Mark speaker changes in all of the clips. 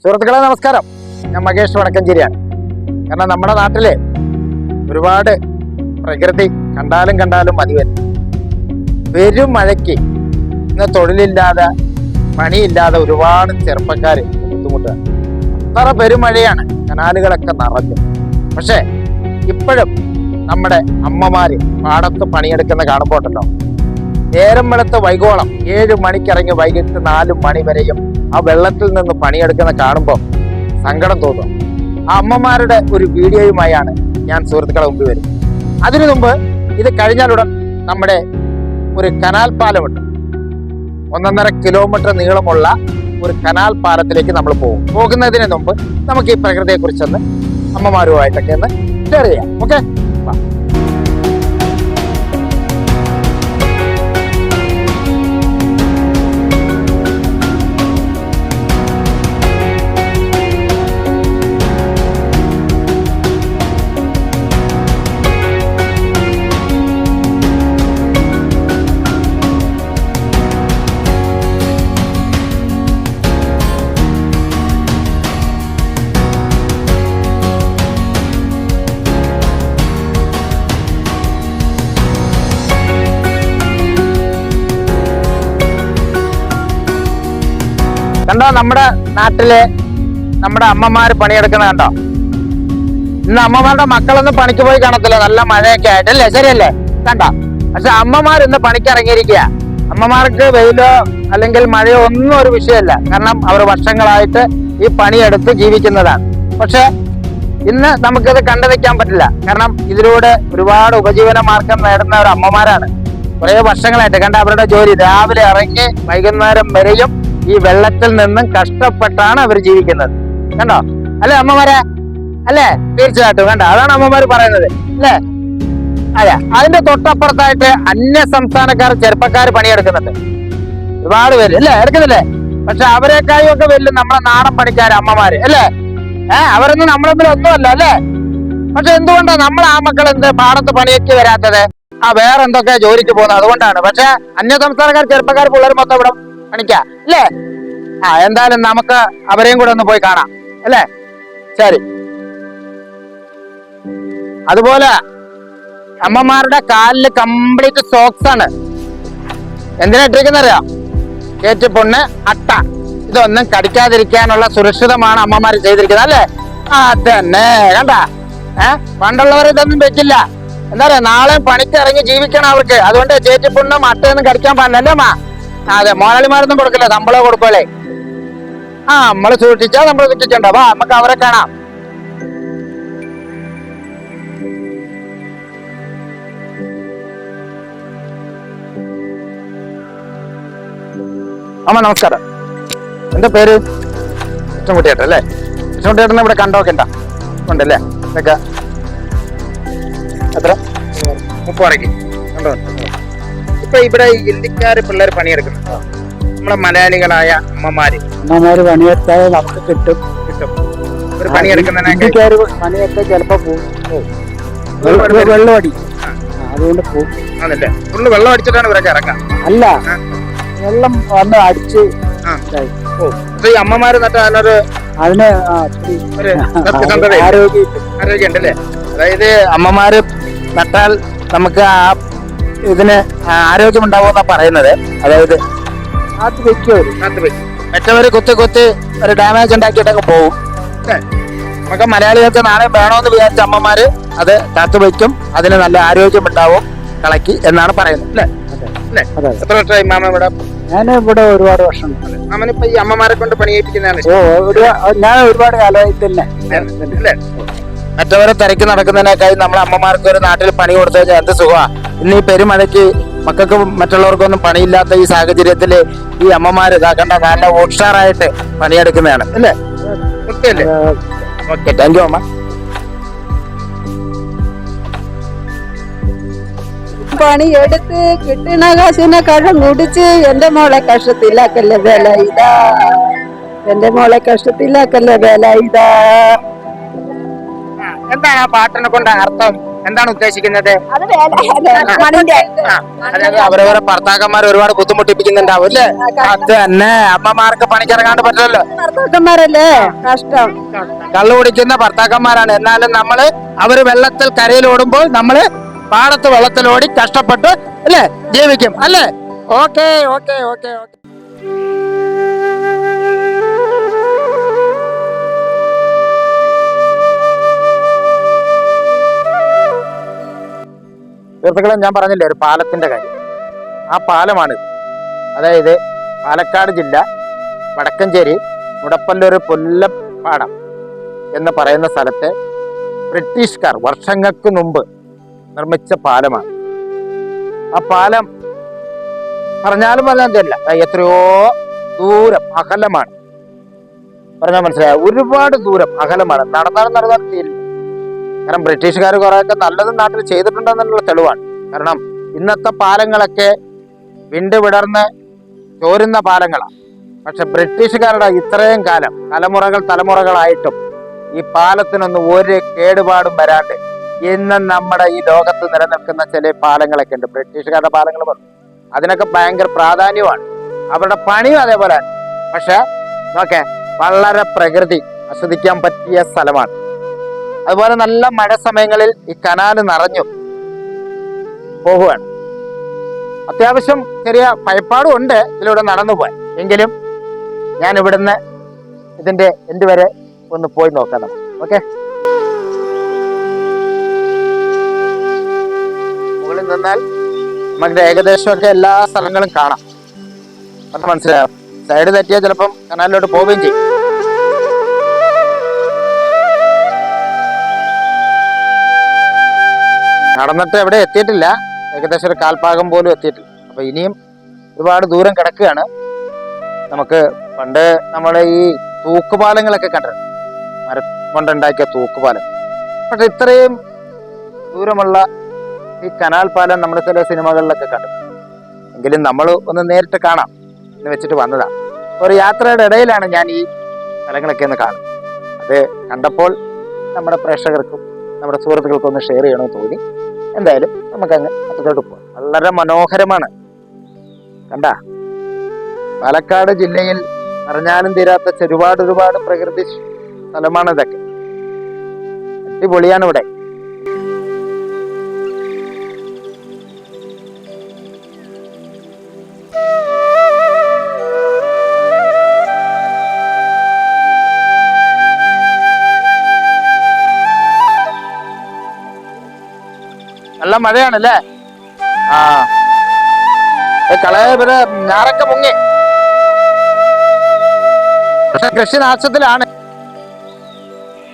Speaker 1: സുഹൃത്തുക്കളെ നമസ്കാരം, ഞാൻ മഹേഷ് വടക്കഞ്ചേരിയാണ്. കാരണം നമ്മുടെ നാട്ടില് ഒരുപാട് പ്രകൃതി കണ്ടാലും മതി വരും. പെരും മഴയ്ക്ക് ഇന്ന് തൊഴിലില്ലാതെ പണിയില്ലാതെ ഒരുപാട് ചെറുപ്പക്കാർ ബുദ്ധിമുട്ടാണ്. അത്ര പെരുമഴയാണ്, കനാലുകളൊക്കെ നിറഞ്ഞു. പക്ഷെ ഇപ്പോഴും നമ്മുടെ അമ്മമാര് പാടത്ത് പണിയെടുക്കുന്ന കാണുമ്പോൾ ഉണ്ടല്ലോ, നേരം വെളുത്ത് വൈകോളം 7 മണിക്കിറങ്ങി വൈകിട്ട് 4 മണി വരെയും ആ വെള്ളത്തിൽ നിന്ന് പണിയെടുക്കുന്ന കാണുമ്പോൾ സങ്കടം തോന്നും. ആ അമ്മമാരുടെ ഒരു വീഡിയോയുമായാണ് ഞാൻ സുഹൃത്തുക്കളെ മുമ്പ് വരുന്നത്. അതിനു മുമ്പ് ഇത് കഴിഞ്ഞാലുടൻ നമ്മുടെ ഒരു കനാൽ പാലമുണ്ട്. 1.5 കിലോമീറ്റർ നീളമുള്ള ഒരു കനാൽ പാലത്തിലേക്ക് നമ്മൾ പോകുന്നതിന് മുമ്പ് നമുക്ക് ഈ പ്രകൃതിയെ കുറിച്ചൊന്ന് അമ്മമാരുമായിട്ടൊക്കെ ഒന്ന് ഷെയർ ചെയ്യാം. ഓക്കെ, കണ്ടോ നമ്മുടെ നാട്ടിലെ നമ്മുടെ അമ്മമാര് പണിയെടുക്കുന്ന കണ്ടോ. ഇന്ന് അമ്മമാരുടെ മക്കളൊന്നും പണിക്ക് പോയി കാണത്തില്ല, നല്ല മഴയൊക്കെ ആയിട്ടല്ലേ, ശരിയല്ലേ? കണ്ടോ, പക്ഷെ അമ്മമാർ ഇന്ന് പണിക്ക് ഇറങ്ങിയിരിക്കുക. അമ്മമാർക്ക് വെയിലോ അല്ലെങ്കിൽ മഴയോ ഒന്നും ഒരു വിഷയമല്ല. കാരണം അവർ വർഷങ്ങളായിട്ട് ഈ പണിയെടുത്ത് ജീവിക്കുന്നതാണ്. പക്ഷെ ഇന്ന് നമുക്കിത് കണ്ടു നിൽക്കാൻ പറ്റില്ല. കാരണം ഇതിലൂടെ ഒരുപാട് ഉപജീവന മാർഗം നേടുന്ന ഒരു അമ്മമാരാണ്. കുറെ വർഷങ്ങളായിട്ട് കണ്ട അവരുടെ ജോലി രാവിലെ ഇറങ്ങി വൈകുന്നേരം വരെയും ഈ വെള്ളത്തിൽ നിന്നും കഷ്ടപ്പെട്ടാണ് അവർ ജീവിക്കുന്നത്. കണ്ടോ അല്ലെ അമ്മമാരെ? അല്ലേ? തീർച്ചയായിട്ടും കണ്ടോ, അതാണ് അമ്മമാര് പറയുന്നത് അല്ലേ? അതെ, അതിന്റെ തൊട്ടപ്പുറത്തായിട്ട് അന്യ സംസ്ഥാനക്കാർ ചെറുപ്പക്കാർ പണിയെടുക്കുന്നുണ്ട്, ഒരുപാട് പേര് അല്ലേ, എടുക്കുന്നില്ലേ? പക്ഷെ അവരെക്കായും ഒക്കെ വലിയ നമ്മുടെ നാടൻ പണിക്കാര് അമ്മമാര് അല്ലേ? അവരൊന്നും നമ്മളൊന്നും ഒന്നുമല്ല അല്ലേ? പക്ഷെ എന്തുകൊണ്ടാണ് നമ്മൾ ആ മക്കൾ എന്ത് പാടത്ത് പണിയൊക്കെ വരാത്തത്? വേറെ എന്തൊക്കെ ജോലിക്ക് പോകുന്നത് അതുകൊണ്ടാണ്. പക്ഷെ അന്യ സംസ്ഥാനക്കാർ ചെറുപ്പക്കാർ പിള്ളേർ മൊത്തം ഇവിടെ പണിക്കാം അല്ലേ? എന്തായാലും നമുക്ക് അവരെയും കൂടെ ഒന്ന് പോയി കാണാം അല്ലേ? ശരി. അതുപോലെ അമ്മമാരുടെ കാലില് കംപ്ലീറ്റ് സോക്സ് ആണ്. എന്തിനാ ഇട്ടിരിക്കുന്നറിയാം? ചേറ്റിപ്പൊണ്ണ്, അട്ട, ഇതൊന്നും കടിക്കാതിരിക്കാനുള്ള സുരക്ഷിതമാണ് അമ്മമാര് ചെയ്തിരിക്കുന്നത് അല്ലേ? അതന്നെ കണ്ട. പണ്ടുള്ളവർ ഇതൊന്നും വെച്ചില്ല. എന്താ പറയാ, നാളെ പണിക്ക് ഇറങ്ങി ജീവിക്കണം അവർക്ക്. അതുകൊണ്ട് ചേറ്റിപ്പൊണ്ണും അട്ടയൊന്നും കടിക്കാൻ പാടില്ല അല്ലേ അമ്മ? അതെ, മോനാളിമാരൊന്നും കൊടുക്കില്ല, നമ്മളെ കൊടുക്കല്ലേ. നമ്മള് സൂക്ഷിച്ചാ നമ്മൾ സൂക്ഷിച്ചണ്ട. വാ നമുക്ക് അവരെ കാണാം. അമ്മ നമസ്കാരം, എന്താ പേര്? കൃഷ്ണൻകുട്ടിയേട്ടൻ അല്ലേ? കൃഷ്ണൻകുട്ടിയേട്ടനെ ഇവിടെ കണ്ടോക്കെ ഉണ്ടല്ലേ? ഇതൊക്കെ എത്ര 30 കണ്ടോ? ഇപ്പൊ ഇവിടെ ഹിന്ദിക്കാര് പിള്ളേർ പണിയെടുക്കുന്നു. നമ്മളെ മലയാളികളായ അമ്മമാര്
Speaker 2: പണിയെടുത്താൽ നമുക്ക് കിട്ടും.
Speaker 1: ഒരു പണിയെടുക്കുന്നതിനൊക്കെ
Speaker 2: പണിയൊക്കെ ചിലപ്പോ പോകും, വെള്ളമടി, അതുകൊണ്ട് പോകും.
Speaker 1: ആണല്ലേ? ഫുള്ള് വെള്ളം അടിച്ചിട്ടാണ് ഇവരൊക്കെ ഇറങ്ങാം
Speaker 2: അല്ല, വെള്ളം വന്ന് അടിച്ച്
Speaker 1: ഈ അമ്മമാര് നട്ട
Speaker 2: അതിന്
Speaker 1: ആരോഗ്യം ഉണ്ടല്ലേ? അതായത് അമ്മമാര് നട്ടാൽ നമുക്ക് ആ ഇതിന് ആരോഗ്യം ഉണ്ടാവുമെന്നാ പറയുന്നത്. അതായത് മറ്റവര് കുത്തി ഒരു ഡാമേജ് ഉണ്ടാക്കിയിട്ടൊക്കെ പോകും. നമുക്ക് മലയാളികൾക്ക് നാളെ വേണമെന്ന് വിചാരിച്ച അമ്മമാര് അത് കാത്തു വയ്ക്കും. അതിന് നല്ല ആരോഗ്യം ഉണ്ടാവും കളക്കി എന്നാണ് പറയുന്നത് അല്ലേ? എത്ര വർഷമായി മാമ ഇവിടെ?
Speaker 2: ഞാൻ ഇവിടെ ഒരുപാട് വർഷം.
Speaker 1: മാമനിപ്പോ ഈ അമ്മമാരെ കൊണ്ട് പണിയേൽപ്പിക്കുന്നതാണ്.
Speaker 2: ഞാൻ ഒരുപാട് കാലമായി തന്നെ
Speaker 1: അല്ലേ? മറ്റവരെ തിരക്കി നടക്കുന്നതിനേക്കായി നമ്മളെ അമ്മമാർക്ക് ഒരു നാട്ടിൽ പണി കൊടുത്തു കഴിഞ്ഞാൽ എന്ത് സുഖമാണ്. ഇന്ന് ഈ പെരുമഴയ്ക്ക് മക്കൾക്ക് മറ്റുള്ളവർക്കൊന്നും പണിയില്ലാത്ത ഈ സാഹചര്യത്തില് ഈ അമ്മമാര് ഇതാക്കണ്ട നല്ല ഉഷാറായിട്ട് പണിയെടുക്കുന്നതാണ് അല്ലേ? ഓക്കെ അല്ലേ? ഓക്കെ, താങ്ക് യു അമ്മ.
Speaker 3: പണിയെടുത്ത് കിട്ടുന്ന കാശിനെ കടം കുടിച്ച് എന്റെ മോളെ കഷ്ടത്തിലാക്കല്ലേ വേല ഇതാ, എന്റെ മോളെ കഷ്ടത്തിലാക്കല്ലേ വേല ഇതാ.
Speaker 1: എന്താണ് ആ പാട്ടിനെ കൊണ്ട് അർത്ഥം? എന്താണ് ഉദ്ദേശിക്കുന്നത്?
Speaker 3: അത് മണിന്റെ
Speaker 1: അതായത് അവരവരെ ഭർത്താക്കന്മാർ ഒരുപാട് ബുദ്ധിമുട്ടിപ്പിക്കുന്നുണ്ടാവും അല്ലേ? അത് തന്നെ, അമ്മമാർക്ക് പണിക്കിറങ്ങാണ്ട് പറ്റില്ലല്ലോ.
Speaker 3: ഭർത്താക്കന്മാരല്ലേ കഷ്ടം.
Speaker 1: കള്ളു കുടിക്കുന്ന ഭർത്താക്കന്മാരാണ്. എന്നാലും നമ്മള് അവര് വെള്ളത്തിൽ കരയിൽ ഓടുമ്പോൾ നമ്മള് പാടത്ത് വെള്ളത്തിലോടി കഷ്ടപ്പെട്ട് അല്ലേ ജീവിക്കും അല്ലേ? Okay okay okay okay. സുഹൃത്തുക്കളെ, ഞാൻ പറഞ്ഞില്ലേ ഒരു പാലത്തിന്റെ കാര്യം. ആ പാലമാണിത്. അതായത് പാലക്കാട് ജില്ല വടക്കഞ്ചേരി മുടപ്പല്ലൂർ പുല്ലപ്പാടം എന്ന് പറയുന്ന സ്ഥലത്തെ ബ്രിട്ടീഷുകാർ വർഷങ്ങൾക്ക് മുമ്പ് നിർമ്മിച്ച പാലമാണ്. ആ പാലം പറഞ്ഞാലും പറഞ്ഞല്ല, എത്രയോ ദൂരം അകലമാണ്. പറഞ്ഞാൽ മനസ്സിലായ ഒരുപാട് ദൂരം അകലമാണ്. നടന്നാലും തീരില്ല. കാരണം ബ്രിട്ടീഷുകാർ കുറെയൊക്കെ നല്ലതും നാട്ടിൽ ചെയ്തിട്ടുണ്ടെന്നുള്ള തെളിവാണ്. കാരണം ഇന്നത്തെ പാലങ്ങളൊക്കെ വിണ്ടുവിടർന്ന് ചോരുന്ന പാലങ്ങളാണ്. പക്ഷെ ബ്രിട്ടീഷുകാരുടെ ഇത്രയും കാലം തലമുറകളായിട്ടും ഈ പാലത്തിനൊന്നും ഒരു കേടുപാടും വരാണ്ട് ഇന്ന് നമ്മുടെ ഈ ലോകത്ത് നിലനിൽക്കുന്ന ചില പാലങ്ങളൊക്കെ ഉണ്ട്. ബ്രിട്ടീഷുകാരുടെ പാലങ്ങൾ പറഞ്ഞു അതിനൊക്കെ ഭയങ്കര പ്രാധാന്യമാണ്. അവരുടെ പണിയും അതേപോലെ. പക്ഷെ നോക്കെ വളരെ പ്രകൃതി ആസ്വദിക്കാൻ പറ്റിയ സ്ഥലമാണ്. അതുപോലെ നല്ല മഴ സമയങ്ങളിൽ ഈ കനാല് നിറഞ്ഞു പോവുകയാണ്. അത്യാവശ്യം ചെറിയ ഭയപ്പാടും ഉണ്ട് ഇതിലൂടെ നടന്നു പോകാൻ. എങ്കിലും ഞാൻ ഇവിടുന്ന് ഇതിന്റെ എൻഡ് വരെ ഒന്ന് പോയി നോക്കാം നമുക്ക്. ഓക്കെ, മുകളിൽ നിന്നാൽ നമുക്ക് ഏകദേശമൊക്കെ എല്ലാ സ്ഥലങ്ങളും കാണാം. അത് മനസ്സിലാവും. സൈഡ് തെറ്റിയാൽ ചിലപ്പം കനാലിലോട്ട് പോവുകയും ചെയ്യും. നടന്നിട്ട് എവിടെ എത്തിയിട്ടില്ല. ഏകദേശം ഒരു കാൽഭാഗം പോലും എത്തിയിട്ടില്ല. അപ്പൊ ഇനിയും ഒരുപാട് ദൂരം കിടക്കുകയാണ്. നമുക്ക് പണ്ട് നമ്മളെ ഈ തൂക്കുപാലങ്ങളൊക്കെ കണ്ടിട്ടുണ്ട്, മരം കൊണ്ടുണ്ടാക്കിയ തൂക്കുപാലം. പക്ഷെ ഇത്രയും ദൂരമുള്ള ഈ കനാൽ പാലം നമ്മുടെ ചില സിനിമകളിലൊക്കെ കണ്ടു. എങ്കിലും നമ്മൾ ഒന്ന് നേരിട്ട് കാണാം എന്ന് വെച്ചിട്ട് വന്നതാണ്. ഒരു യാത്രയുടെ ഇടയിലാണ് ഞാൻ ഈ സ്ഥലങ്ങളൊക്കെ ഒന്ന് കാണുന്നത്. അത് കണ്ടപ്പോൾ നമ്മുടെ പ്രേക്ഷകർക്കും നമ്മുടെ സുഹൃത്തുക്കൾക്കും ഒന്ന് ഷെയർ ചെയ്യണമെന്ന് തോന്നി. എന്തായാലും നമുക്കങ്ങ് അതിലോട്ട് പോകാം. വളരെ മനോഹരമാണ്. കണ്ട, പാലക്കാട് ജില്ലയിൽ പറഞ്ഞാലും തീരാത്ത ഒരുപാട് പ്രകൃതി സ്ഥലമാണ് ഇതൊക്കെ. അടിപൊളിയാണ് ഇവിടെ. നല്ല മഴയാണല്ലേ? ആ, കളയ പിന്നെ ഞാറൊക്കെ മുങ്ങി. പക്ഷെ കൃഷി നാശത്തിലാണ്.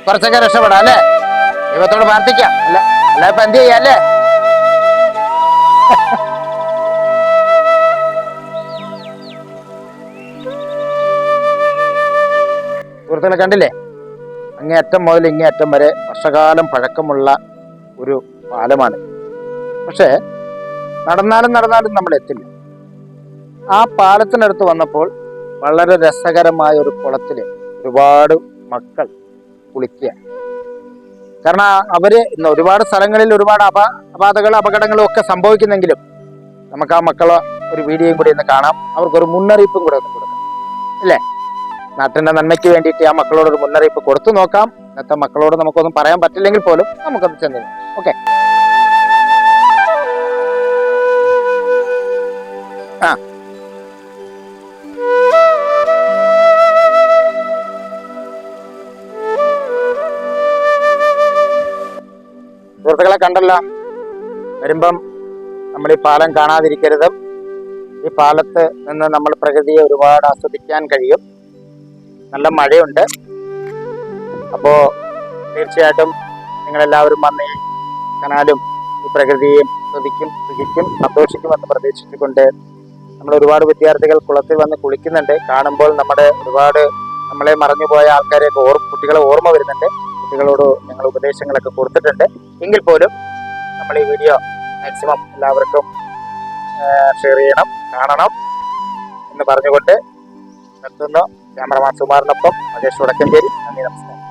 Speaker 1: കുറച്ചൊക്കെ രക്ഷപ്പെടാം അല്ലേ? ദൈവത്തോട് പ്രാർത്ഥിക്കാം. അല്ല ഇപ്പൊ എന്ത് ചെയ്യാം അല്ലേ? സുഹൃത്തുക്കളെ കണ്ടില്ലേ? അങ്ങേയറ്റം മുതൽ ഇങ്ങേയറ്റം വരെ വർഷകാലം പഴക്കമുള്ള ഒരു പാലമാണ്. പക്ഷെ നടന്നാലും നമ്മൾ എത്തില്ല. ആ പാലത്തിനടുത്ത് വന്നപ്പോൾ വളരെ രസകരമായ ഒരു കുളത്തില് ഒരുപാട് മക്കൾ കുളിക്കുക. കാരണം അവര് ഇന്ന് ഒരുപാട് സ്ഥലങ്ങളിൽ ഒരുപാട് അപകടങ്ങളും ഒക്കെ സംഭവിക്കുന്നെങ്കിലും നമുക്ക് ആ മക്കളെ ഒരു വീഡിയോയും കൂടി ഒന്ന് കാണാം. അവർക്കൊരു മുന്നറിയിപ്പും കൂടെ ഒന്ന് കൊടുക്കാം അല്ലേ? നാട്ടിന്റെ നന്മയ്ക്ക് വേണ്ടിയിട്ട് ആ മക്കളോടൊരു മുന്നറിയിപ്പ് കൊടുത്തു നോക്കാം. ഇന്നത്തെ മക്കളോട് നമുക്കൊന്നും പറയാൻ പറ്റില്ലെങ്കിൽ പോലും നമുക്കത് ചെന്നു. ഓക്കെ, ആ സുഹൃത്തുക്കളെ കണ്ടല്ലോ. വരുമ്പം നമ്മൾ ഈ പാലം കാണാതിരിക്കരുത്. ഈ പാലത്ത് നിന്ന് നമ്മൾ പ്രകൃതിയെ ഒരുപാട് ആസ്വദിക്കാൻ കഴിയും. നല്ല മഴയുണ്ട്. അപ്പോ തീർച്ചയായിട്ടും നിങ്ങളെല്ലാവരും വന്ന് ഈ കനാലും ഈ പ്രകൃതിയെയും സുഖിക്കും സന്തോഷിക്കുമെന്ന് പ്രതീക്ഷിച്ചുകൊണ്ട് നമ്മൾ ഒരുപാട് വിദ്യാർത്ഥികൾ കുളത്തിൽ വന്ന് കുളിക്കുന്നുണ്ട്. കാണുമ്പോൾ നമ്മളെ മറഞ്ഞുപോയ ആൾക്കാരെയൊക്കെ കുട്ടികളെ ഓർമ്മ വരുന്നുണ്ട്. കുട്ടികളോട് ഞങ്ങൾ ഉപദേശങ്ങളൊക്കെ കൊടുത്തിട്ടുണ്ട്. എങ്കിൽ പോലും നമ്മൾ ഈ വീഡിയോ മാക്സിമം എല്ലാവർക്കും ഷെയർ ചെയ്യണം, കാണണം എന്ന് പറഞ്ഞുകൊണ്ട് നിർത്തുന്നു. ക്യാമറമാൻ സുമാറിനൊപ്പം മഹേഷ് വടക്കഞ്ചേരി. നന്ദി, നമസ്കാരം.